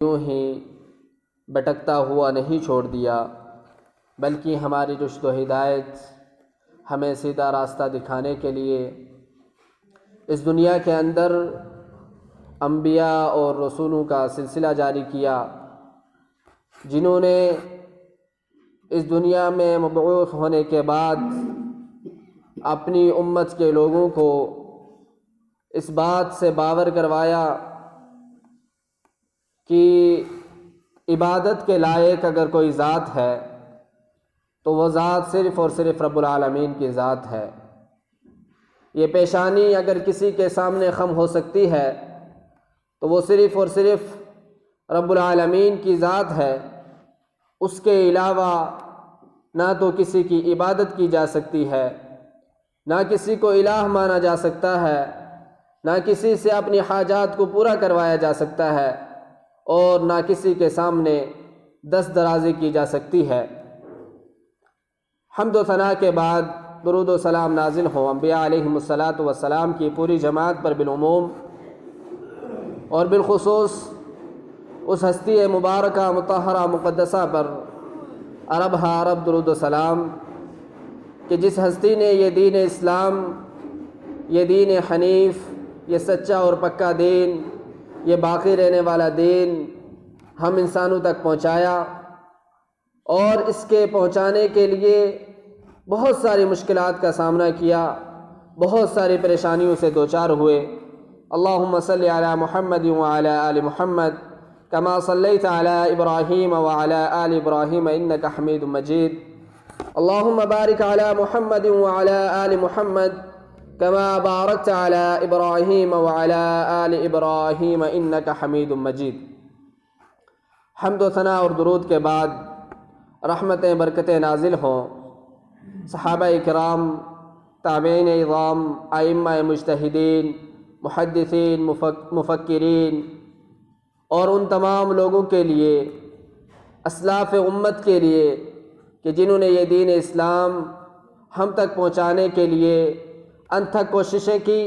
یوں ہی بھٹکتا ہوا نہیں چھوڑ دیا، بلکہ ہماری رشد و ہدایت ہمیں سیدھا راستہ دکھانے کے لیے اس دنیا کے اندر انبیاء اور رسولوں کا سلسلہ جاری کیا، جنہوں نے اس دنیا میں مبعوث ہونے کے بعد اپنی امت کے لوگوں کو اس بات سے باور کروایا کہ عبادت کے لائق اگر کوئی ذات ہے تو وہ ذات صرف اور صرف رب العالمین کی ذات ہے۔ یہ پیشانی اگر کسی کے سامنے خم ہو سکتی ہے تو وہ صرف اور صرف رب العالمین کی ذات ہے، اس کے علاوہ نہ تو کسی کی عبادت کی جا سکتی ہے، نہ کسی کو الہ مانا جا سکتا ہے، نہ کسی سے اپنی حاجات کو پورا کروایا جا سکتا ہے، اور نہ کسی کے سامنے دست درازی کی جا سکتی ہے۔ حمد و ثنا کے بعد درود و سلام نازل ہوں انبیاء علیہم الصلاۃ والسلام کی پوری جماعت پر بالعموم، اور بالخصوص اس ہستی مبارکہ مطہرہ مقدسہ پر عرب ہا عرب درود و سلام کہ جس ہستی نے یہ دین اسلام، یہ دین حنیف، یہ سچا اور پکا دین، یہ باقی رہنے والا دین ہم انسانوں تک پہنچایا، اور اس کے پہنچانے کے لیے بہت ساری مشکلات کا سامنا کیا، بہت ساری پریشانیوں سے دوچار ہوئے۔ اللہم صلی علی محمد وعلی آل محمد کما صلیت علی ابراہیم وعلی آل ابراہیم انک حمید مجید۔ اللہم بارک علی محمد وعلی آل محمد کما بارکت علی ابراہیم وعلی آل ابراہیم انک حمید مجید۔ حمد و ثنا اور درود کے بعد رحمتیں برکتیں نازل ہوں صحابہ کرام، تابعین اعظام، ائمہ مجتہدین، محدثین، مفکرین، اور ان تمام لوگوں کے لیے، اسلاف امت کے لیے کہ جنہوں نے یہ دین اسلام ہم تک پہنچانے کے لیے انتھک کوششیں کی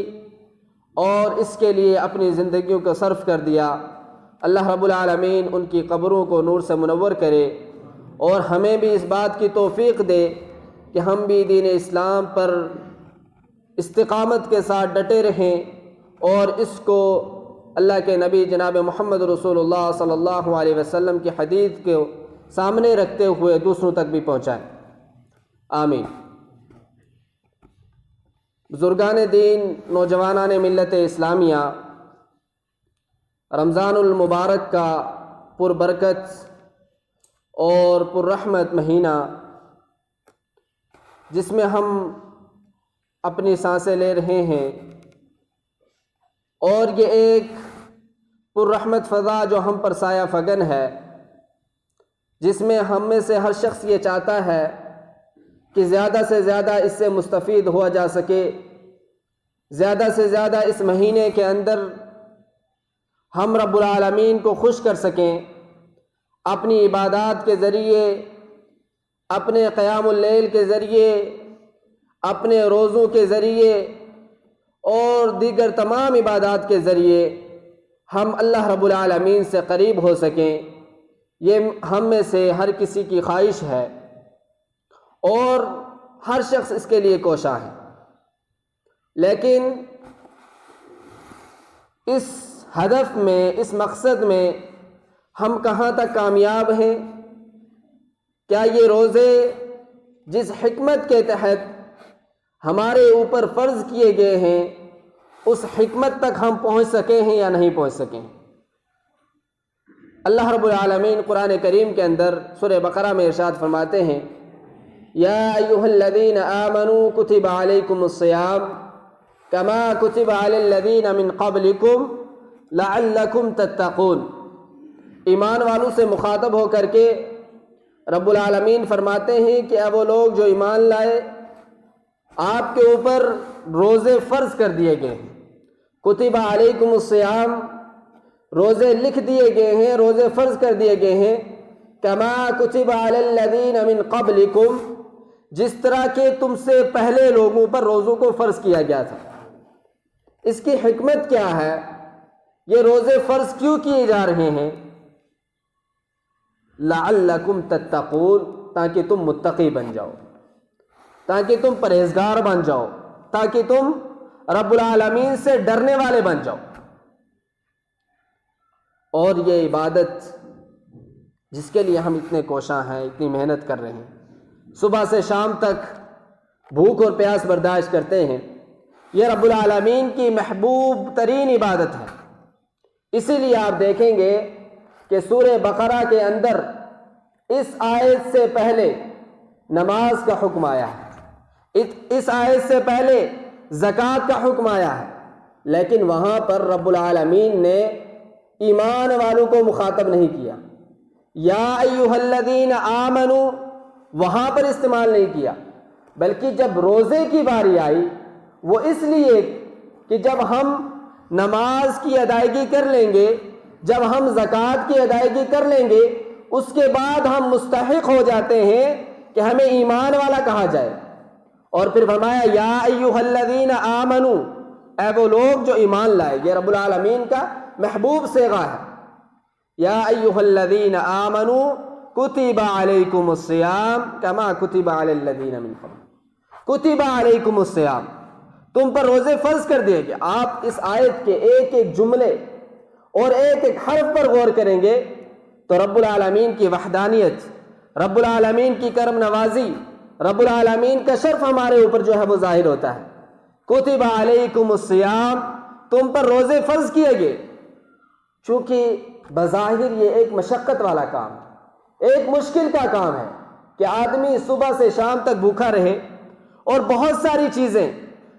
اور اس کے لیے اپنی زندگیوں کو صرف کر دیا۔ اللہ رب العالمین ان کی قبروں کو نور سے منور کرے، اور ہمیں بھی اس بات کی توفیق دے کہ ہم بھی دین اسلام پر استقامت کے ساتھ ڈٹے رہیں، اور اس کو اللہ کے نبی جناب محمد رسول اللہ صلی اللہ علیہ وسلم کی حدیث کو سامنے رکھتے ہوئے دوسروں تک بھی پہنچائیں، آمین۔ بزرگان دین، نوجوانان ملت اسلامیہ، رمضان المبارک کا پربرکت اور پررحمت مہینہ، جس میں ہم اپنی سانسیں لے رہے ہیں، اور یہ ایک پررحمت فضا جو ہم پر سایہ فگن ہے، جس میں ہم میں سے ہر شخص یہ چاہتا ہے کہ زیادہ سے زیادہ اس سے مستفید ہوا جا سکے، زیادہ سے زیادہ اس مہینے کے اندر ہم رب العالمین کو خوش کر سکیں، اپنی عبادات کے ذریعے، اپنے قیام اللیل کے ذریعے، اپنے روزوں کے ذریعے، اور دیگر تمام عبادات کے ذریعے ہم اللہ رب العالمین سے قریب ہو سکیں۔ یہ ہم میں سے ہر کسی کی خواہش ہے، اور ہر شخص اس کے لیے کوشاں ہے، لیکن اس ہدف میں، اس مقصد میں ہم کہاں تک کامیاب ہیں؟ کیا یہ روزے جس حکمت کے تحت ہمارے اوپر فرض کیے گئے ہیں، اس حکمت تک ہم پہنچ سکے ہیں یا نہیں پہنچ سکیں؟ اللہ رب العالمین قرآن کریم کے اندر سورہ بقرہ میں ارشاد فرماتے ہیں، یا ایھا الذین آمنوا کتب علیکم الصیام کما کتب علی الذین من قبلکم لعلکم تتقون۔ ایمان والوں سے مخاطب ہو کر کے رب العالمین فرماتے ہیں کہ اب وہ لوگ جو ایمان لائے، آپ کے اوپر روزے فرض کر دیے گئے ہیں، کتب علیکم الصیام، روزے لکھ دیے گئے ہیں، روزے فرض کر دیے گئے ہیں، کما کتب علی الذین من قبلکم، جس طرح کہ تم سے پہلے لوگوں پر روزوں کو فرض کیا گیا تھا۔ اس کی حکمت کیا ہے؟ یہ روزے فرض کیوں کیے جا رہے ہیں؟ لعلکم تتقون، تاکہ تم متقی بن جاؤ، تاکہ تم پرہیزگار بن جاؤ، تاکہ تم رب العالمین سے ڈرنے والے بن جاؤ۔ اور یہ عبادت جس کے لیے ہم اتنے کوشاں ہیں، اتنی محنت کر رہے ہیں، صبح سے شام تک بھوک اور پیاس برداشت کرتے ہیں، یہ رب العالمین کی محبوب ترین عبادت ہے۔ اسی لیے آپ دیکھیں گے کہ سورہ بقرہ کے اندر اس آیت سے پہلے نماز کا حکم آیا ہے، اس آیت سے پہلے زکوٰۃ کا حکم آیا ہے، لیکن وہاں پر رب العالمین نے ایمان والوں کو مخاطب نہیں کیا۔ یا ایھا الذین آمنوا وہاں پر استعمال نہیں کیا، بلکہ جب روزے کی باری آئی وہ اس لیے کہ جب ہم نماز کی ادائیگی کر لیں گے، جب ہم زکوٰۃ کی ادائیگی کر لیں گے، اس کے بعد ہم مستحق ہو جاتے ہیں کہ ہمیں ایمان والا کہا جائے۔ اور پھر فرمایا یا ایھا الذین آمنوا، اے وہ لوگ جو ایمان لائے۔ یہ رب العالمین کا محبوب صیغہ ہے، یا ایھا الذین آمنوا کتب علیکم الصیام کما کتب علی الذین من قبل، کتب علیکم الصیام، تم پر روزے فرض کر دیے گئے۔ آپ اس آیت کے ایک ایک جملے اور ایک ایک حرف پر غور کریں گے تو رب العالمین کی وحدانیت، رب العالمین کی کرم نوازی، رب العالمین کا شرف ہمارے اوپر جو ہے وہ ظاہر ہوتا ہے۔ کتب علیکم الصیام، تم پر روزے فرض کیے گئے۔ چونکہ بظاہر یہ ایک مشقت والا کام ہے، ایک مشکل کا کام ہے کہ آدمی صبح سے شام تک بھوکا رہے اور بہت ساری چیزیں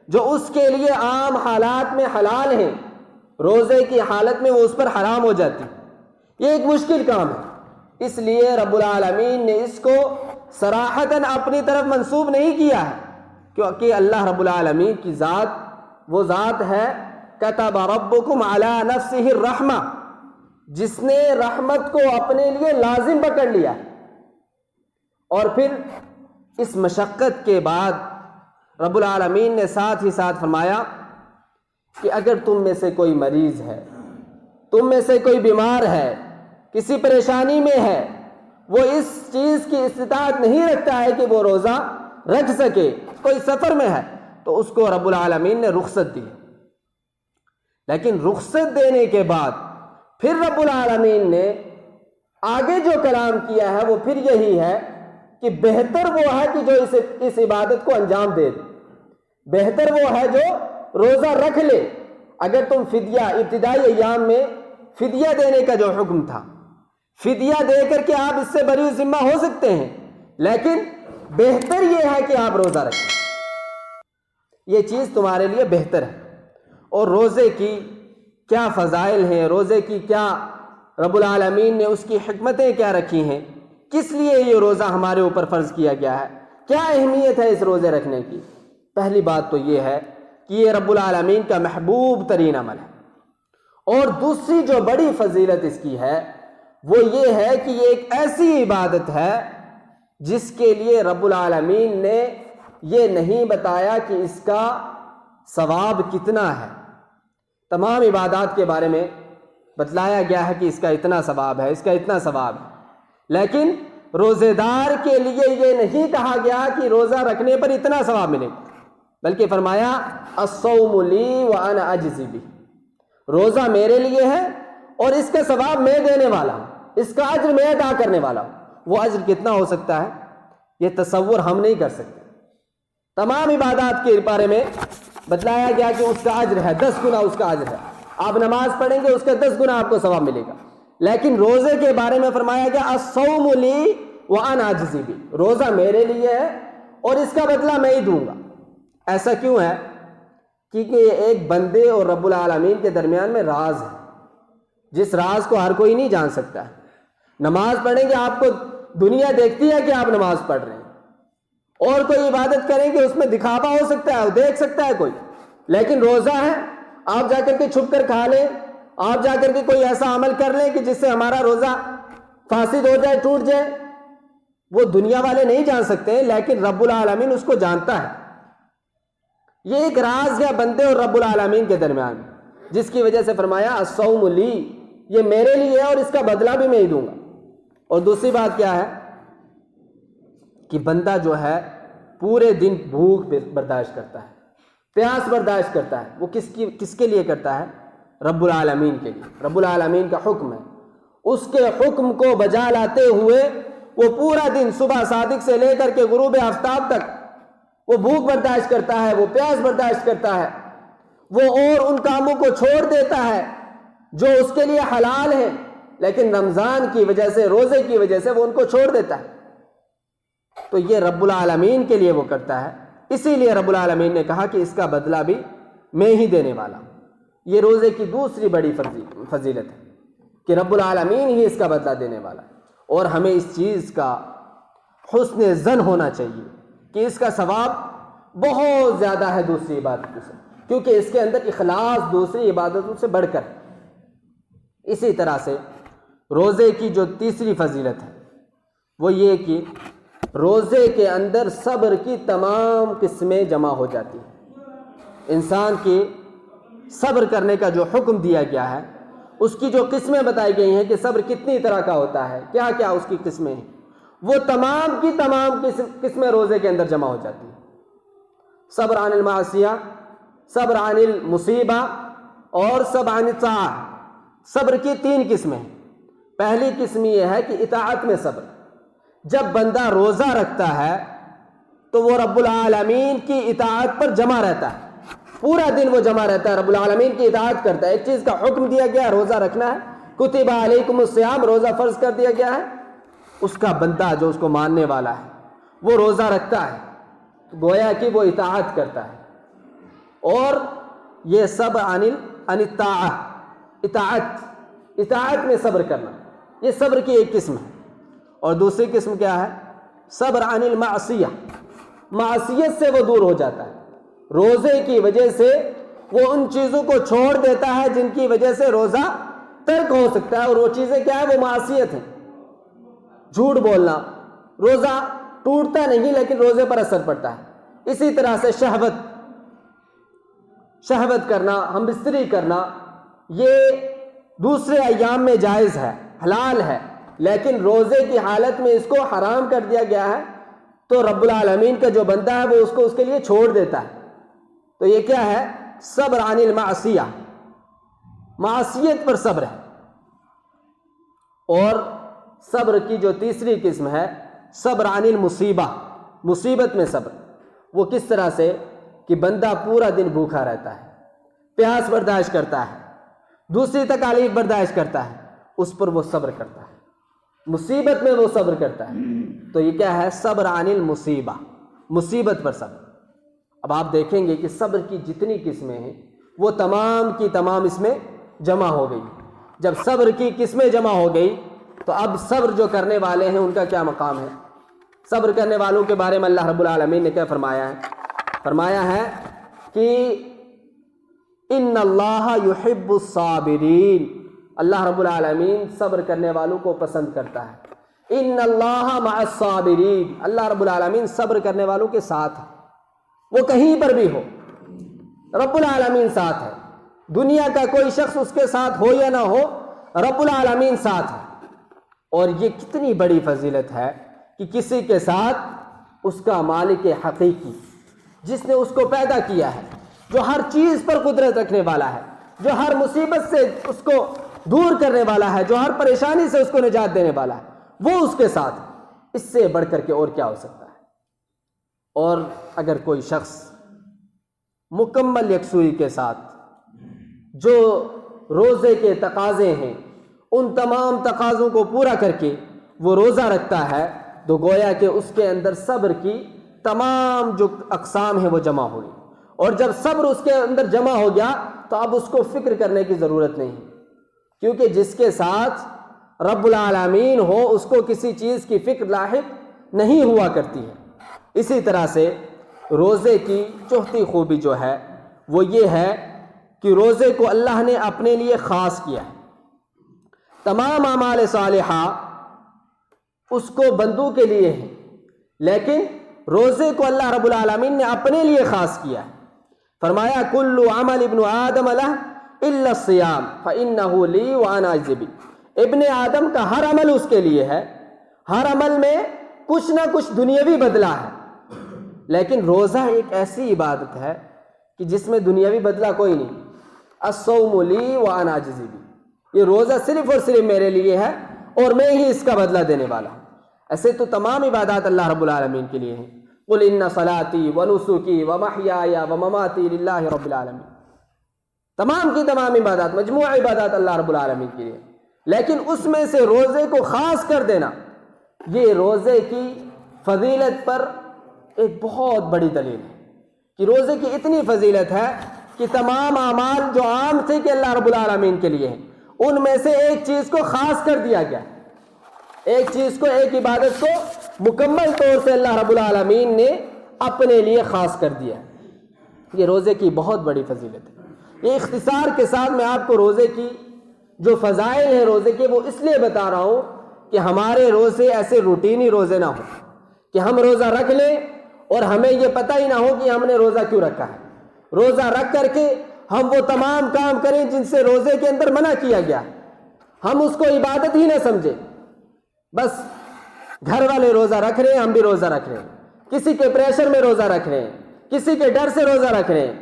جو اس کے لیے عام حالات میں حلال ہیں، روزے کی حالت میں وہ اس پر حرام ہو جاتی۔ یہ ایک مشکل کام ہے، اس لیے رب العالمین نے اس کو صراحتاً اپنی طرف منسوب نہیں کیا ہے، کیونکہ اللہ رب العالمین کی ذات وہ ذات ہے کتب ربکم علی نفسہ الرحمہ، جس نے رحمت کو اپنے لیے لازم پکڑ لیا۔ اور پھر اس مشقت کے بعد رب العالمین نے ساتھ ہی ساتھ فرمایا کہ اگر تم میں سے کوئی مریض ہے، تم میں سے کوئی بیمار ہے، کسی پریشانی میں ہے، وہ اس چیز کی استطاعت نہیں رکھتا ہے کہ وہ روزہ رکھ سکے، کوئی سفر میں ہے، تو اس کو رب العالمین نے رخصت دی۔ لیکن رخصت دینے کے بعد پھر رب العالمین نے آگے جو کلام کیا ہے وہ پھر یہی ہے کہ بہتر وہ ہے کہ جو اس عبادت کو انجام دے دے، بہتر وہ ہے جو روزہ رکھ لے۔ اگر تم فدیہ، ابتدائی ایام میں فدیہ دینے کا جو حکم تھا، فدیہ دے کر کے آپ اس سے بری ذمہ ہو سکتے ہیں، لیکن بہتر یہ ہے کہ آپ روزہ رکھیں، یہ چیز تمہارے لیے بہتر ہے۔ اور روزے کی کیا فضائل ہیں، روزے کی کیا رب العالمین نے اس کی حکمتیں کیا رکھی ہیں، کس لیے یہ روزہ ہمارے اوپر فرض کیا گیا ہے، کیا اہمیت ہے اس روزے رکھنے کی۔ پہلی بات تو یہ ہے کہ یہ رب العالمین کا محبوب ترین عمل ہے، اور دوسری جو بڑی فضیلت اس کی ہے وہ یہ ہے کہ یہ ایک ایسی عبادت ہے جس کے لیے رب العالمین نے یہ نہیں بتایا کہ اس کا ثواب کتنا ہے۔ تمام عبادات کے بارے میں بتلایا گیا ہے کہ اس کا اتنا ثواب ہے، اس کا اتنا ثواب ہے، لیکن روزے دار کے لیے یہ نہیں کہا گیا کہ روزہ رکھنے پر اتنا ثواب ملے، بلکہ فرمایا الصوم لی وانا اجزی بہ، روزہ میرے لیے ہے اور اس کا ثواب میں دینے والا ہوں، اس کا اجر میں ادا کرنے والا ہوں۔ وہ اجر کتنا ہو سکتا ہے یہ تصور ہم نہیں کر سکتے۔ تمام عبادات کے بارے میں بتلایا گیا کہ اس کا اجر ہے، 10 گنا اس کا اجر ہے، آپ نماز پڑھیں گے اس کا 10 گنا آپ کو ثواب ملے گا۔ لیکن روزے کے بارے میں فرمایا گیا الصوم لی وانا اجزی بہ، روزہ میرے لیے ہے اور اس کا بدلہ میں ہی دوں گا۔ ایسا کیوں ہے؟ کیونکہ یہ ایک بندے اور رب العالمین کے درمیان میں راز ہے، جس راز کو ہر کوئی نہیں جان سکتا ہے۔ نماز پڑھیں گے آپ کو دنیا دیکھتی ہے کہ آپ نماز پڑھ رہے ہیں، اور کوئی عبادت کریں گے اس میں دکھاوا ہو سکتا ہے، دیکھ سکتا ہے کوئی، لیکن روزہ ہے آپ جا کر کے چھپ کر کھا لیں، آپ جا کر کے کوئی ایسا عمل کر لیں کہ جس سے ہمارا روزہ فاسد ہو جائے، ٹوٹ جائے، وہ دنیا والے نہیں جان سکتے، لیکن رب العالمین اس کو جانتا ہے۔ یہ ایک راز ہے بندے اور رب العالمین کے درمیان، جس کی وجہ سے فرمایا الصوم لی، یہ میرے لیے ہے اور اس کا بدلہ بھی میں ہی دوں گا۔ اور دوسری بات کیا ہے کہ بندہ جو ہے پورے دن بھوک برداشت کرتا ہے، پیاس برداشت کرتا ہے، وہ کس کے لیے کرتا ہے؟ رب العالمین کے لیے۔ رب العالمین کا حکم ہے، اس کے حکم کو بجا لاتے ہوئے وہ پورا دن صبح صادق سے لے کر کے غروب آفتاب تک وہ بھوک برداشت کرتا ہے، وہ پیاس برداشت کرتا ہے، وہ اور ان کاموں کو چھوڑ دیتا ہے جو اس کے لیے حلال ہے، لیکن رمضان کی وجہ سے، روزے کی وجہ سے وہ ان کو چھوڑ دیتا ہے۔ تو یہ رب العالمین کے لیے وہ کرتا ہے، اسی لیے رب العالمین نے کہا کہ اس کا بدلہ بھی میں ہی دینے والا ہوں۔ یہ روزے کی دوسری بڑی فضیلت ہے کہ رب العالمین ہی اس کا بدلہ دینے والا ہے، اور ہمیں اس چیز کا حسن ظن ہونا چاہیے کہ اس کا ثواب بہت زیادہ ہے دوسری عبادتوں سے، کیونکہ اس کے اندر اخلاص دوسری عبادتوں سے بڑھ کر۔ اسی طرح سے روزے کی جو تیسری فضیلت ہے وہ یہ کہ روزے کے اندر صبر کی تمام قسمیں جمع ہو جاتی ہیں۔ انسان کی صبر کرنے کا جو حکم دیا گیا ہے، اس کی جو قسمیں بتائی گئی ہیں کہ صبر کتنی طرح کا ہوتا ہے، کیا کیا اس کی قسمیں ہیں، وہ تمام کی تمام قسمیں روزے کے اندر جمع ہو جاتی ہیں۔ صبر عن المعصیہ، صبر عن المصیبہ، اور صبر عن الطاعہ۔ صبر کی 3 قسمیں ہیں۔ پہلی قسم یہ ہے کہ اطاعت میں صبر۔ جب بندہ روزہ رکھتا ہے تو وہ رب العالمین کی اطاعت پر جمع رہتا ہے، پورا دن وہ جمع رہتا ہے، رب العالمین کی اطاعت کرتا ہے۔ ایک چیز کا حکم دیا گیا ہے، روزہ رکھنا ہے، کتب علیکم الصیام، روزہ فرض کر دیا گیا ہے، اس کا بندہ جو اس کو ماننے والا ہے وہ روزہ رکھتا ہے، گویا کہ وہ اطاعت کرتا ہے۔ اور یہ صبر عن الطاعہ، اطاعت میں صبر کرنا، یہ صبر کی ایک قسم ہے۔ اور دوسری قسم کیا ہے؟ صبر عن المعصیہ، معصیت سے وہ دور ہو جاتا ہے، روزے کی وجہ سے وہ ان چیزوں کو چھوڑ دیتا ہے جن کی وجہ سے روزہ ترک ہو سکتا ہے، اور وہ چیزیں کیا ہے؟ وہ معصیت ہیں۔ جھوٹ بولنا، روزہ ٹوٹتا نہیں لیکن روزے پر اثر پڑتا ہے۔ اسی طرح سے شہوت کرنا، ہم بستری کرنا، یہ دوسرے ایام میں جائز ہے، حلال ہے، لیکن روزے کی حالت میں اس کو حرام کر دیا گیا ہے، تو رب العالمین کا جو بندہ ہے وہ اس کو اس کے لیے چھوڑ دیتا ہے۔ تو یہ کیا ہے؟ صبر عن المعصیہ، معصیت پر صبر ہے۔ اور صبر کی جو تیسری قسم ہے صبر عن المصیبہ، مصیبت میں صبر۔ وہ کس طرح سے کہ بندہ پورا دن بھوکا رہتا ہے، پیاس برداشت کرتا ہے، دوسری تکالیف برداشت کرتا ہے، اس پر وہ صبر کرتا ہے، مصیبت میں وہ صبر کرتا ہے۔ تو یہ کیا ہے؟ صبر عن المصیبہ، مصیبت پر صبر۔ اب آپ دیکھیں گے کہ صبر کی جتنی قسمیں ہیں وہ تمام کی تمام اس میں جمع ہو گئی۔ جب صبر کی قسمیں جمع ہو گئی تو اب صبر جو کرنے والے ہیں ان کا کیا مقام ہے؟ صبر کرنے والوں کے بارے میں اللہ رب العالمین نے کیا فرمایا ہے؟ فرمایا ہے کہ ان اللہ یحب الصابرین، اللہ رب العالمین صبر کرنے والوں کو پسند کرتا ہے۔ ان اللہ مع الصابرین، اللہ رب العالمین صبر کرنے والوں کے ساتھ ہے، وہ کہیں پر بھی ہو رب العالمین ساتھ ہے۔ دنیا کا کوئی شخص اس کے ساتھ ہو یا نہ ہو، رب العالمین ساتھ ہے۔ اور یہ کتنی بڑی فضیلت ہے کہ کسی کے ساتھ اس کا مالک حقیقی، جس نے اس کو پیدا کیا ہے، جو ہر چیز پر قدرت رکھنے والا ہے، جو ہر مصیبت سے اس کو دور کرنے والا ہے، جو ہر پریشانی سے اس کو نجات دینے والا ہے، وہ اس کے ساتھ، اس سے بڑھ کر کے اور کیا ہو سکتا ہے؟ اور اگر کوئی شخص مکمل یکسوئی کے ساتھ جو روزے کے تقاضے ہیں ان تمام تقاضوں کو پورا کر کے وہ روزہ رکھتا ہے، تو گویا کہ اس کے اندر صبر کی تمام جو اقسام ہیں وہ جمع ہوئی۔ اور جب صبر اس کے اندر جمع ہو گیا تو اب اس کو فکر کرنے کی ضرورت نہیں، کیونکہ جس کے ساتھ رب العالمین ہو اس کو کسی چیز کی فکر لاحق نہیں ہوا کرتی ہے۔ اسی طرح سے روزے کی چوتھی خوبی جو ہے وہ یہ ہے کہ روزے کو اللہ نے اپنے لیے خاص کیا ہے۔ تمام اعمال صالحہ اس کو بندوں کے لیے ہیں، لیکن روزے کو اللہ رب العالمین نے اپنے لیے خاص کیا ہے۔ فرمایا کل عمل ابن آدم لہ الا الصیام فانہ لی وانا اجزی بہ، ابن آدم کا ہر عمل اس کے لیے ہے، ہر عمل میں کچھ نہ کچھ دنیاوی بدلہ ہے، لیکن روزہ ایک ایسی عبادت ہے کہ جس میں دنیاوی بدلہ کوئی نہیں۔ الصوم لی وانا اجزی بہ، یہ روزہ صرف اور صرف میرے لیے ہے اور میں ہی اس کا بدلہ دینے والا ہوں۔ ایسے تو تمام عبادات اللہ رب العالمین کے لیے ہیں۔ قل ان صلاتی ونسکی ومحیای ومماتی للہ رب العالمین، تمام کی تمام عبادات، مجموعہ عبادات اللہ رب العالمین کے لیے، لیکن اس میں سے روزے کو خاص کر دینا، یہ روزے کی فضیلت پر ایک بہت بڑی دلیل ہے کہ روزے کی اتنی فضیلت ہے کہ تمام اعمال جو عام تھے کہ اللہ رب العالمین کے لیے ہیں، ان میں سے ایک چیز کو خاص کر دیا گیا، ایک چیز کو، ایک عبادت کو مکمل طور سے اللہ رب العالمین نے اپنے لیے خاص کر دیا۔ یہ روزے کی بہت بڑی فضیلت ہے۔ یہ اختصار کے ساتھ میں آپ کو روزے کی جو فضائل ہیں روزے کے، وہ اس لیے بتا رہا ہوں کہ ہمارے روزے ایسے روٹینی روزے نہ ہوں کہ ہم روزہ رکھ لیں اور ہمیں یہ پتہ ہی نہ ہو کہ ہم نے روزہ کیوں رکھا ہے۔ روزہ رکھ کر کے ہم وہ تمام کام کریں جن سے روزے کے اندر منع کیا گیا، ہم اس کو عبادت ہی نہ سمجھیں، بس گھر والے روزہ رکھ رہے ہیں ہم بھی روزہ رکھ رہے ہیں، کسی کے پریشر میں روزہ رکھ رہے ہیں، کسی کے ڈر سے روزہ رکھ رہے ہیں،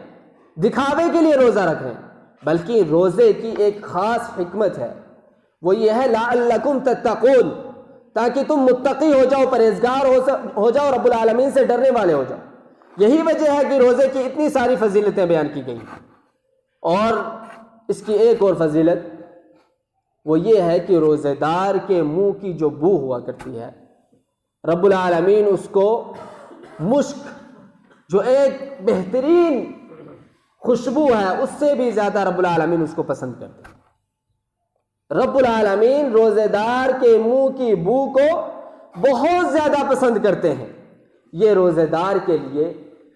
دکھاوے کے لیے روزہ رکھ رہے ہیں، بلکہ روزے کی ایک خاص حکمت ہے، وہ یہ ہے لعلکم تتقون، تاکہ تم متقی ہو جاؤ، پرہیزگار ہو جاؤ، رب العالمین سے ڈرنے والے ہو جاؤ۔ یہی وجہ ہے کہ روزے کی اتنی ساری فضیلتیں بیان کی گئی ہیں۔ اور اس کی ایک اور فضیلت وہ یہ ہے کہ روزے دار کے منہ کی جو بو ہوا کرتی ہے، رب العالمین اس کو مشک، جو ایک بہترین خوشبو ہے، اس سے بھی زیادہ رب العالمین اس کو پسند کرتے ہیں۔ رب العالمین روزے دار کے منہ کی بو کو بہت زیادہ پسند کرتے ہیں۔ یہ روزے دار کے لیے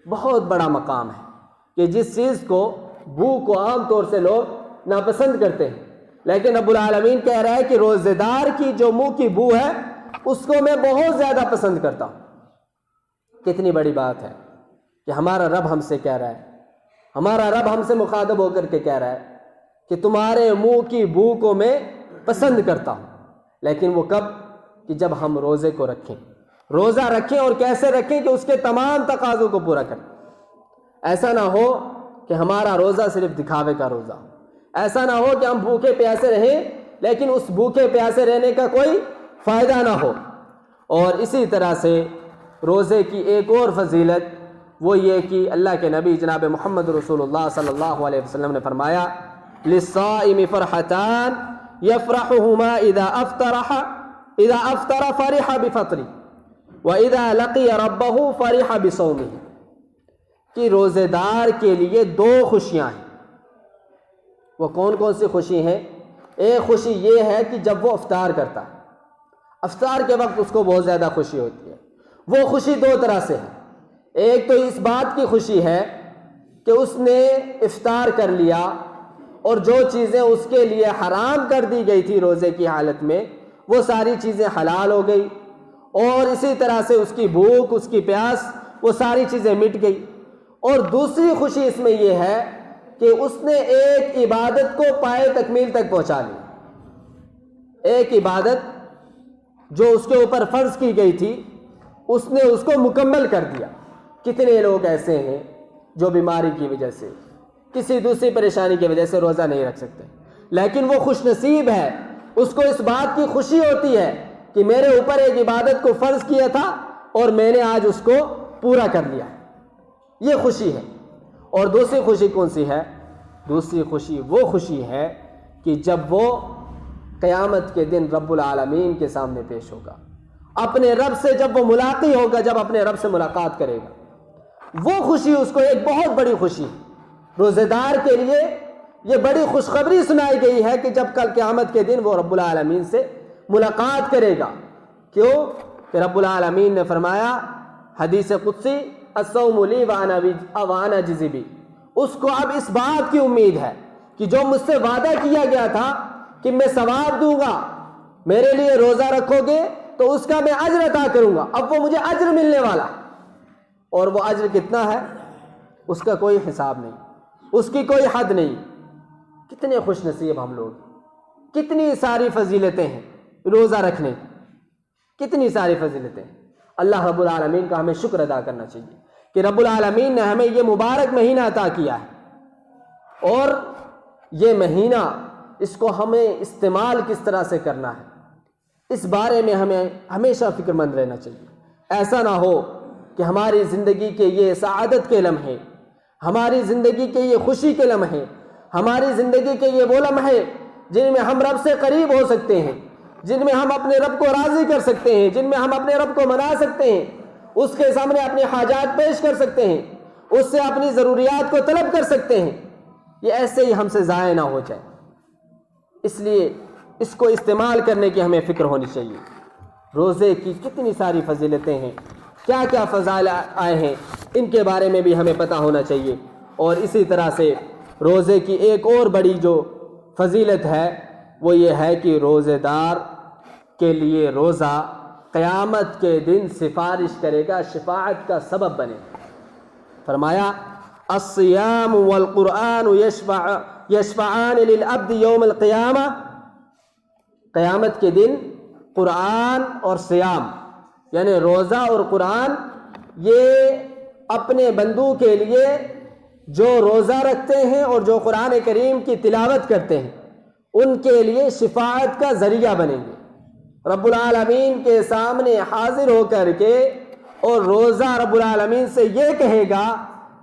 بہت بڑا مقام ہے کہ جس چیز کو، بو کو عام طور سے لوگ ناپسند کرتے ہیں، لیکن رب العالمین کہہ رہا ہے کہ روزے دار کی جو منہ کی بو ہے اس کو میں بہت زیادہ پسند کرتا ہوں۔ کتنی بڑی بات ہے کہ ہمارا رب ہم سے کہہ رہا ہے، ہمارا رب ہم سے مخاطب ہو کر کے کہہ رہا ہے کہ تمہارے منہ کی بو کو میں پسند کرتا ہوں، لیکن وہ کب؟ کہ جب ہم روزے کو رکھیں، روزہ رکھیں، اور کیسے رکھیں کہ اس کے تمام تقاضوں کو پورا کریں۔ ایسا نہ ہو کہ ہمارا روزہ صرف دکھاوے کا روزہ ہو، ایسا نہ ہو کہ ہم بھوکے پیاسے رہیں لیکن اس بھوکے پیاسے رہنے کا کوئی فائدہ نہ ہو۔ اور اسی طرح سے روزے کی ایک اور فضیلت وہ یہ کہ اللہ کے نبی جناب محمد رسول اللہ صلی اللہ علیہ وسلم نے فرمایا للصائم فرحتان یفرحہما اذا افطر فرح بفطری وَإِذَا لَقِيَ رَبَّهُ فَرِحَ بِصَوْمِهِ، کہ روزے دار کے لیے دو خوشیاں ہیں۔ وہ کون کون سی خوشی ہیں؟ ایک خوشی یہ ہے کہ جب وہ افطار کرتا ہے، افطار کے وقت اس کو بہت زیادہ خوشی ہوتی ہے۔ وہ خوشی دو طرح سے ہے، ایک تو اس بات کی خوشی ہے کہ اس نے افطار کر لیا اور جو چیزیں اس کے لیے حرام کر دی گئی تھی روزے کی حالت میں، وہ ساری چیزیں حلال ہو گئی، اور اسی طرح سے اس کی بھوک، اس کی پیاس، وہ ساری چیزیں مٹ گئی۔ اور دوسری خوشی اس میں یہ ہے کہ اس نے ایک عبادت کو پائے تکمیل تک پہنچا لی، ایک عبادت جو اس کے اوپر فرض کی گئی تھی اس نے اس کو مکمل کر دیا۔ کتنے لوگ ایسے ہیں جو بیماری کی وجہ سے، کسی دوسری پریشانی کی وجہ سے روزہ نہیں رکھ سکتے، لیکن وہ خوش نصیب ہے، اس کو اس بات کی خوشی ہوتی ہے کہ میرے اوپر ایک عبادت کو فرض کیا تھا اور میں نے آج اس کو پورا کر لیا، یہ خوشی ہے۔ اور دوسری خوشی کون سی ہے؟ دوسری خوشی وہ خوشی ہے کہ جب وہ قیامت کے دن رب العالمین کے سامنے پیش ہوگا، اپنے رب سے جب وہ ملاقات ہوگا، جب اپنے رب سے ملاقات کرے گا، وہ خوشی اس کو ایک بہت بڑی خوشی ہے۔ روزے دار کے لیے یہ بڑی خوشخبری سنائی گئی ہے کہ جب کل قیامت کے دن وہ رب العالمین سے ملاقات کرے گا۔ کیوں؟ کہ رب العالمین نے فرمایا حدیث قدسی الصوم لی وانا اجزی بہ، اس کو اب اس بات کی امید ہے کہ جو مجھ سے وعدہ کیا گیا تھا کہ میں ثواب دوں گا، میرے لیے روزہ رکھو گے تو اس کا میں اجر عطا کروں گا، اب وہ مجھے اجر ملنے والا، اور وہ اجر کتنا ہے اس کا کوئی حساب نہیں، اس کی کوئی حد نہیں۔ کتنے خوش نصیب ہم لوگ کتنی ساری فضیلتیں ہیں روزہ رکھنے کی، کتنی ساری فضیلتیں ہیں۔ اللہ رب العالمین کا ہمیں شکر ادا کرنا چاہیے کہ رب العالمین نے ہمیں یہ مبارک مہینہ عطا کیا ہے، اور یہ مہینہ اس کو ہمیں استعمال کس طرح سے کرنا ہے اس بارے میں ہمیں ہمیشہ فکر مند رہنا چاہیے۔ ایسا نہ ہو کہ ہماری زندگی کے یہ سعادت کے لمحے، ہماری زندگی کے یہ خوشی کے لمحے، ہماری زندگی کے یہ وہ لمحے جن میں ہم رب سے قریب ہو سکتے ہیں، جن میں ہم اپنے رب کو راضی کر سکتے ہیں، جن میں ہم اپنے رب کو منا سکتے ہیں، اس کے سامنے اپنی حاجات پیش کر سکتے ہیں، اس سے اپنی ضروریات کو طلب کر سکتے ہیں، یہ ایسے ہی ہم سے ضائع نہ ہو جائے۔ اس لیے اس کو استعمال کرنے کی ہمیں فکر ہونی چاہیے۔ روزے کی کتنی ساری فضیلتیں ہیں، کیا کیا فضائل آئے ہیں، ان کے بارے میں بھی ہمیں پتہ ہونا چاہیے۔ اور اسی طرح سے روزے کی ایک اور بڑی جو فضیلت ہے وہ یہ ہے کہ روزے دار کے لیے روزہ قیامت کے دن سفارش کرے گا، شفاعت کا سبب بنے گا۔ فرمایا الصیام والقرآن یشفعان للعبد یوم القیامہ، قیامت کے دن قرآن اور صیام یعنی روزہ اور قرآن یہ اپنے بندوں کے لیے جو روزہ رکھتے ہیں اور جو قرآن کریم کی تلاوت کرتے ہیں ان کے لیے شفاعت کا ذریعہ بنیں گے۔ رب العالمین کے سامنے حاضر ہو کر کے اور روزہ رب العالمین سے یہ کہے گا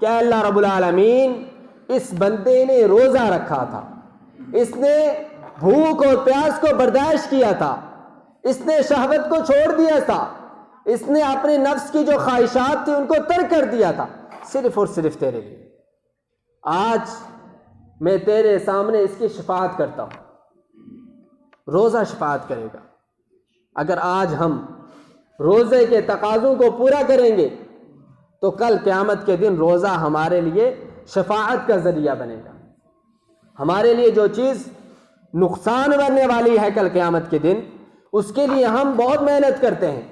کہ اللہ رب العالمین اس بندے نے روزہ رکھا تھا، اس نے بھوک اور پیاس کو برداشت کیا تھا، اس نے شہوت کو چھوڑ دیا تھا، اس نے اپنے نفس کی جو خواہشات تھی ان کو ترک کر دیا تھا، صرف اور صرف تیرے لیے۔ آج میں تیرے سامنے اس کی شفاعت کرتا ہوں۔ روزہ شفاعت کرے گا۔ اگر آج ہم روزے کے تقاضوں کو پورا کریں گے تو کل قیامت کے دن روزہ ہمارے لیے شفاعت کا ذریعہ بنے گا۔ ہمارے لیے جو چیز نقصان بننے والی ہے کل قیامت کے دن، اس کے لیے ہم بہت محنت کرتے ہیں،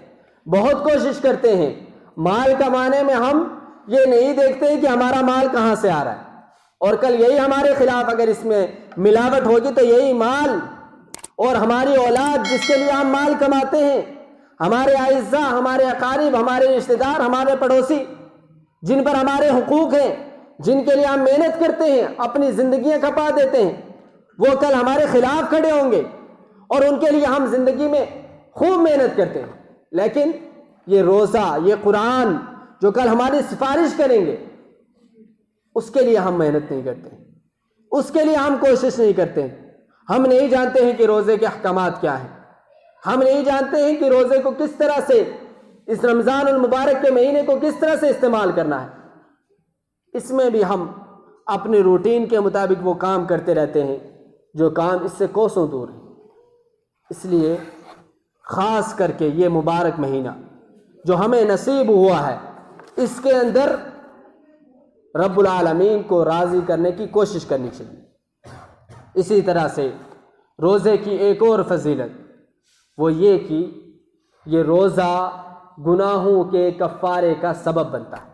بہت کوشش کرتے ہیں، مال کمانے میں ہم یہ نہیں دیکھتے کہ ہمارا مال کہاں سے آ رہا ہے، اور کل یہی ہمارے خلاف اگر اس میں ملاوٹ ہوگی تو یہی مال اور ہماری اولاد جس کے لیے ہم مال کماتے ہیں، ہمارے اعزاء، ہمارے اقارب، ہمارے رشتہ دار، ہمارے پڑوسی جن پر ہمارے حقوق ہیں، جن کے لیے ہم محنت کرتے ہیں، اپنی زندگیاں کھپا دیتے ہیں، وہ کل ہمارے خلاف کھڑے ہوں گے اور ان کے لیے ہم زندگی میں خوب محنت کرتے ہیں، لیکن یہ روزہ، یہ قرآن جو کل ہماری سفارش کریں گے اس کے لیے ہم محنت نہیں کرتے، اس کے لیے ہم کوشش نہیں کرتے۔ ہم نہیں جانتے ہیں کہ روزے کے احکامات کیا ہیں، ہم نہیں جانتے ہیں کہ روزے کو کس طرح سے، اس رمضان المبارک کے مہینے کو کس طرح سے استعمال کرنا ہے۔ اس میں بھی ہم اپنے روٹین کے مطابق وہ کام کرتے رہتے ہیں جو کام اس سے کوسوں دور ہیں۔ اس لیے خاص کر کے یہ مبارک مہینہ جو ہمیں نصیب ہوا ہے، اس کے اندر رب العالمین کو راضی کرنے کی کوشش کرنی چاہیے۔ اسی طرح سے روزے کی ایک اور فضیلت وہ یہ کہ یہ روزہ گناہوں کے کفارے کا سبب بنتا ہے۔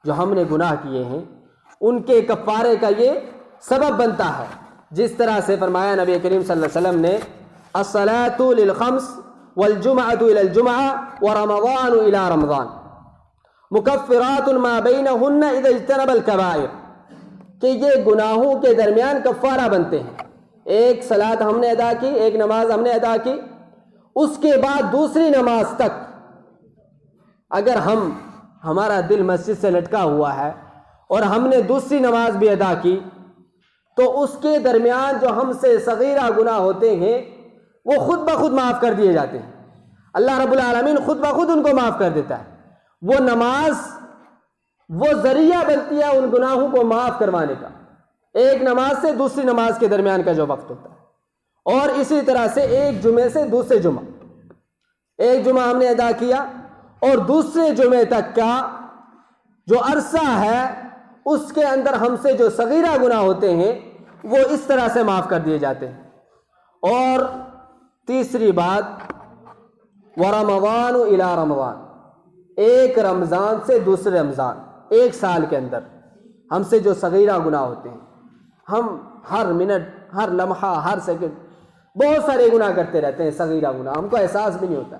جو ہم نے گناہ کیے ہیں ان کے کفارے کا یہ سبب بنتا ہے، جس طرح سے فرمایا نبی کریم صلی اللہ علیہ وسلم نے الصلاة للخمس والجمعة إلى الجمعة ورمضان إلى رمضان مکفرات ما بینہن اذا اجتنب الکبائر، کہ یہ گناہوں کے درمیان کفارہ بنتے ہیں۔ ایک صلاۃ ہم نے ادا کی، ایک نماز ہم نے ادا کی، اس کے بعد دوسری نماز تک اگر ہمارا دل مسجد سے لٹکا ہوا ہے اور ہم نے دوسری نماز بھی ادا کی تو اس کے درمیان جو ہم سے صغیرہ گناہ ہوتے ہیں وہ خود بخود معاف کر دیے جاتے ہیں۔ اللہ رب العالمین خود بخود ان کو معاف کر دیتا ہے۔ وہ نماز وہ ذریعہ بنتی ہے ان گناہوں کو معاف کروانے کا، ایک نماز سے دوسری نماز کے درمیان کا جو وقت ہوتا ہے۔ اور اسی طرح سے ایک جمعے سے دوسرے جمعہ، ایک جمعہ ہم نے ادا کیا اور دوسرے جمعے تک کا جو عرصہ ہے اس کے اندر ہم سے جو صغیرہ گناہ ہوتے ہیں وہ اس طرح سے معاف کر دیے جاتے ہیں۔ اور تیسری بات ورمضان الی رمضان، ایک رمضان سے دوسرے رمضان، ایک سال کے اندر ہم سے جو صغیرہ گناہ ہوتے ہیں، ہم ہر منٹ، ہر لمحہ، ہر سیکنڈ بہت سارے گناہ کرتے رہتے ہیں، صغیرہ گناہ، ہم کو احساس بھی نہیں ہوتا،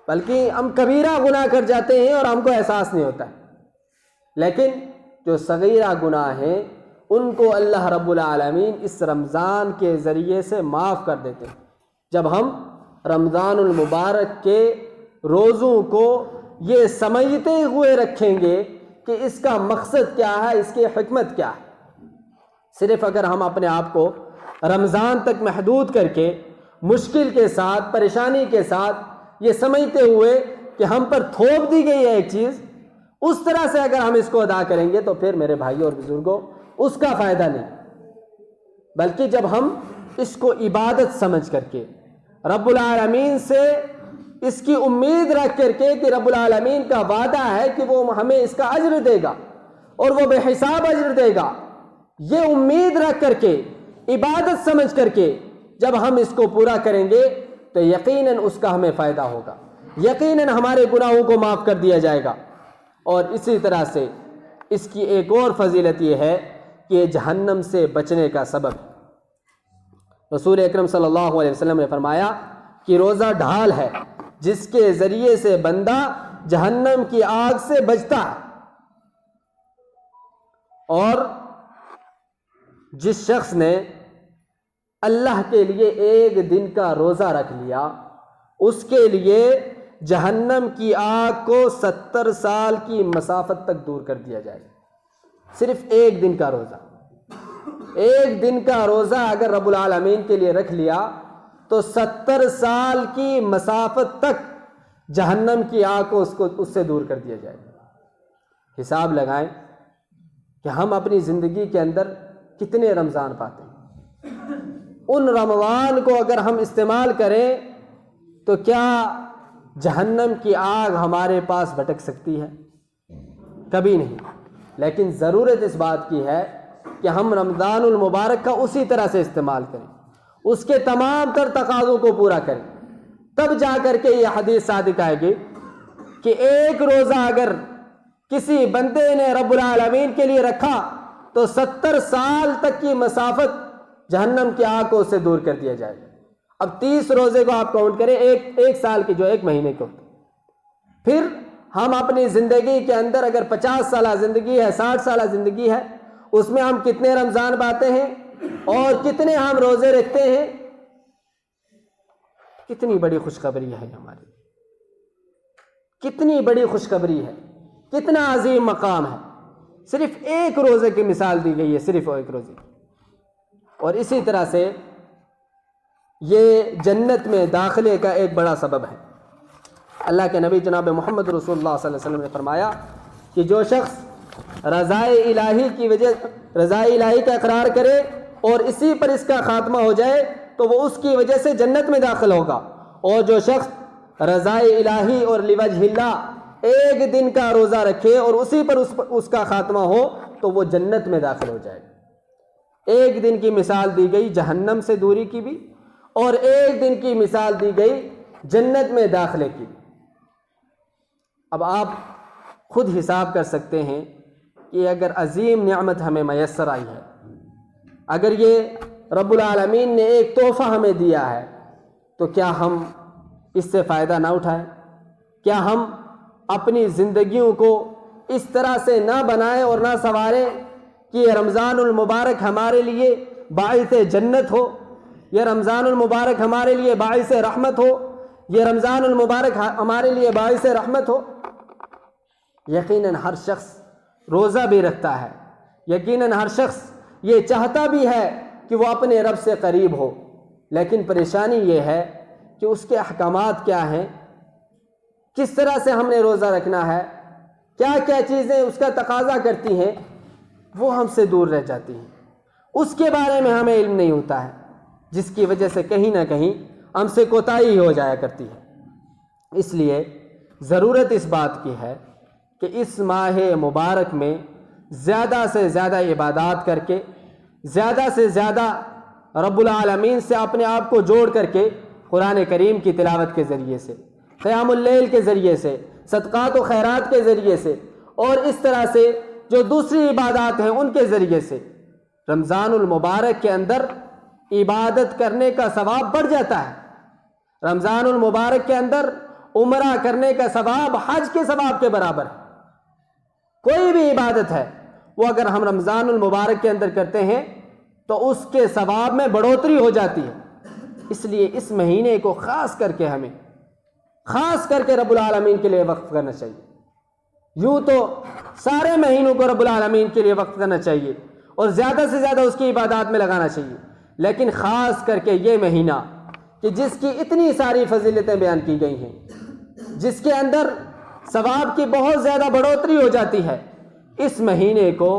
بلکہ ہم کبیرہ گناہ کر جاتے ہیں اور ہم کو احساس نہیں ہوتا ہے۔ لیکن جو صغیرہ گناہ ہیں ان کو اللہ رب العالمین اس رمضان کے ذریعے سے معاف کر دیتے ہیں۔ جب ہم رمضان المبارک کے روزوں کو یہ سمجھتے ہوئے رکھیں گے کہ اس کا مقصد کیا ہے، اس کی حکمت کیا ہے، صرف اگر ہم اپنے آپ کو رمضان تک محدود کر کے مشکل کے ساتھ، پریشانی کے ساتھ یہ سمجھتے ہوئے کہ ہم پر تھوپ دی گئی ہے ایک چیز، اس طرح سے اگر ہم اس کو ادا کریں گے تو پھر میرے بھائیوں اور بزرگوں اس کا فائدہ نہیں، بلکہ جب ہم اس کو عبادت سمجھ کر کے رب العالمین سے اس کی امید رکھ کر کے کہ رب العالمین کا وعدہ ہے کہ وہ ہمیں اس کا اجر دے گا اور وہ بے حساب اجر دے گا، یہ امید رکھ کر کے عبادت سمجھ کر کے جب ہم اس کو پورا کریں گے تو یقیناً اس کا ہمیں فائدہ ہوگا، یقیناً ہمارے گناہوں کو معاف کر دیا جائے گا۔ اور اسی طرح سے اس کی ایک اور فضیلت یہ ہے کہ یہ جہنم سے بچنے کا سبب ہے۔ رسول اکرم صلی اللہ علیہ وسلم نے فرمایا کہ روزہ ڈھال ہے جس کے ذریعے سے بندہ جہنم کی آگ سے بچتا ہے، اور جس شخص نے اللہ کے لیے ایک دن کا روزہ رکھ لیا اس کے لیے جہنم کی آگ کو 70 سال کی مسافت تک دور کر دیا جائے گا۔ صرف ایک دن کا روزہ، ایک دن کا روزہ اگر رب العالمین کے لیے رکھ لیا تو 70 سال کی مسافت تک جہنم کی آگ کو اس سے دور کر دیا جائے گا۔ حساب لگائیں کہ ہم اپنی زندگی کے اندر کتنے رمضان پاتے ہیں، ان رمضان کو اگر ہم استعمال کریں تو کیا جہنم کی آگ ہمارے پاس بھٹک سکتی ہے؟ کبھی نہیں۔ لیکن ضرورت اس بات کی ہے کہ ہم رمضان المبارک کا اسی طرح سے استعمال کریں، اس کے تمام تر تقاضوں کو پورا کریں، تب جا کر کے یہ حدیث صادق آئے گی کہ ایک روزہ اگر کسی بندے نے رب العالمین کے لیے رکھا تو 70 سال تک کی مسافت جہنم کی آگ کو اس سے دور کر دیا جائے گا۔ اب 30 روزے کو آپ کاؤنٹ کریں، ایک سال کی جو ایک مہینے کو، پھر ہم اپنی زندگی کے اندر اگر 50 سالہ زندگی ہے، 60 سالہ زندگی ہے، اس میں ہم کتنے رمضان پاتے ہیں اور کتنے ہم روزے رکھتے ہیں، کتنی بڑی خوشخبری ہے ہماری، کتنی بڑی خوشخبری ہے، کتنا عظیم مقام ہے۔ صرف ایک روزے کی مثال دی گئی ہے، صرف ایک روزے کی، اور اسی طرح سے یہ جنت میں داخلے کا ایک بڑا سبب ہے۔ اللہ کے نبی جناب محمد رسول اللہ صلی اللہ علیہ وسلم نے فرمایا کہ جو شخص رضائے الہی کی وجہ رضائے الہی کا اقرار کرے اور اسی پر اس کا خاتمہ ہو جائے تو وہ اس کی وجہ سے جنت میں داخل ہوگا، اور جو شخص رضائے الہی اور لوجہ اللہ ایک دن کا روزہ رکھے اور اسی پر اس کا خاتمہ ہو تو وہ جنت میں داخل ہو جائے گا۔ ایک دن کی مثال دی گئی جہنم سے دوری کی بھی، اور ایک دن کی مثال دی گئی جنت میں داخلے کی بھی۔ اب آپ خود حساب کر سکتے ہیں کہ اگر عظیم نعمت ہمیں میسر آئی ہے، اگر یہ رب العالمین نے ایک تحفہ ہمیں دیا ہے، تو کیا ہم اس سے فائدہ نہ اٹھائیں؟ کیا ہم اپنی زندگیوں کو اس طرح سے نہ بنائیں اور نہ سنواریں کہ یہ رمضان المبارک ہمارے لیے باعث جنت ہو، یہ رمضان المبارک ہمارے لیے باعث رحمت ہو، یہ رمضان المبارک ہمارے لیے باعث رحمت ہو؟ یقیناً ہر شخص روزہ بھی رکھتا ہے، یقیناً ہر شخص یہ چاہتا بھی ہے کہ وہ اپنے رب سے قریب ہو، لیکن پریشانی یہ ہے کہ اس کے احکامات کیا ہیں، کس طرح سے ہم نے روزہ رکھنا ہے، کیا کیا چیزیں اس کا تقاضا کرتی ہیں، وہ ہم سے دور رہ جاتی ہیں، اس کے بارے میں ہمیں علم نہیں ہوتا ہے، جس کی وجہ سے کہیں نہ کہیں ہم سے کوتاہی ہو جایا کرتی ہے۔ اس لیے ضرورت اس بات کی ہے کہ اس ماہ مبارک میں زیادہ سے زیادہ عبادات کر کے، زیادہ سے زیادہ رب العالمین سے اپنے آپ کو جوڑ کر کے، قرآن کریم کی تلاوت کے ذریعے سے، قیام اللیل کے ذریعے سے، صدقات و خیرات کے ذریعے سے، اور اس طرح سے جو دوسری عبادات ہیں ان کے ذریعے سے رمضان المبارک کے اندر عبادت کرنے کا ثواب بڑھ جاتا ہے۔ رمضان المبارک کے اندر عمرہ کرنے کا ثواب حج کے ثواب کے برابر ہے۔ کوئی بھی عبادت ہے وہ اگر ہم رمضان المبارک کے اندر کرتے ہیں تو اس کے ثواب میں بڑھوتری ہو جاتی ہے۔ اس لیے اس مہینے کو خاص کر کے ہمیں خاص کر کے رب العالمین کے لیے وقف کرنا چاہیے۔ یوں تو سارے مہینوں کو رب العالمین کے لیے وقف کرنا چاہیے اور زیادہ سے زیادہ اس کی عبادات میں لگانا چاہیے، لیکن خاص کر کے یہ مہینہ کہ جس کی اتنی ساری فضیلتیں بیان کی گئی ہیں، جس کے اندر ثواب کی بہت زیادہ بڑھوتری ہو جاتی ہے، اس مہینے کو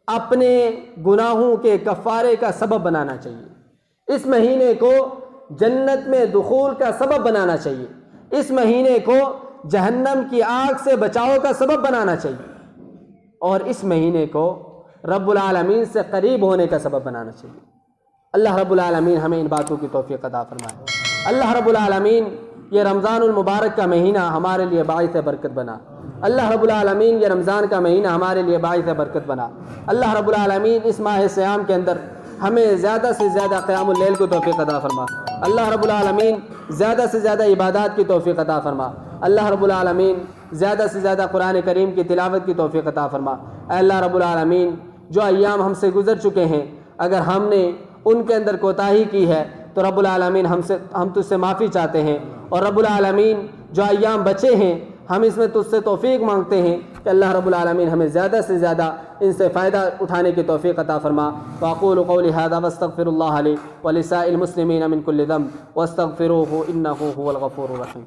اپنے گناہوں کے کفارے کا سبب بنانا چاہیے۔ اس مہینے کو جنت میں دخول کا سبب بنانا چاہیے۔ اس مہینے کو جہنم کی آگ سے بچاؤ کا سبب بنانا چاہیے، اور اس مہینے کو رب العالمین سے قریب ہونے کا سبب بنانا چاہیے۔ اللہ رب العالمین ہمیں ان باتوں کی توفیق عطا فرمائے۔ اللہ رب العالمین یہ رمضان المبارک کا مہینہ ہمارے لیے باعث برکت بنا۔ اللہ رب العالمین یہ رمضان کا مہینہ ہمارے لیے باعث برکت بنا۔ اللہ رب العالمین اس ماہ سیام کے اندر ہمیں زیادہ سے زیادہ قیام اللیل کو توفیق عطا فرما۔ اللہ رب العالمین زیادہ سے زیادہ عبادات کی توفیق عطا فرما۔ اللہ رب العالمین زیادہ سے زیادہ قرآن کریم کی تلاوت کی توفیق عطا فرما۔ اے اللہ رب العالمین جو ایام ہم سے گزر چکے ہیں، اگر ہم نے ان کے اندر کوتاہی کی ہے تو رب العالمین ہم تجھ سے معافی چاہتے ہیں، اور رب العالمین جو ایام بچے ہیں ہم اس میں تجھ سے توفیق مانگتے ہیں کہ اللہ رب العالمین ہمیں زیادہ سے زیادہ ان سے فائدہ اٹھانے کی توفیق عطا فرما۔ واقول قولی ھذا واستغفر اللہ لی ولسائر المسلمین من کل ذنب واستغفروہ انہ ھو الغفور الرحیم۔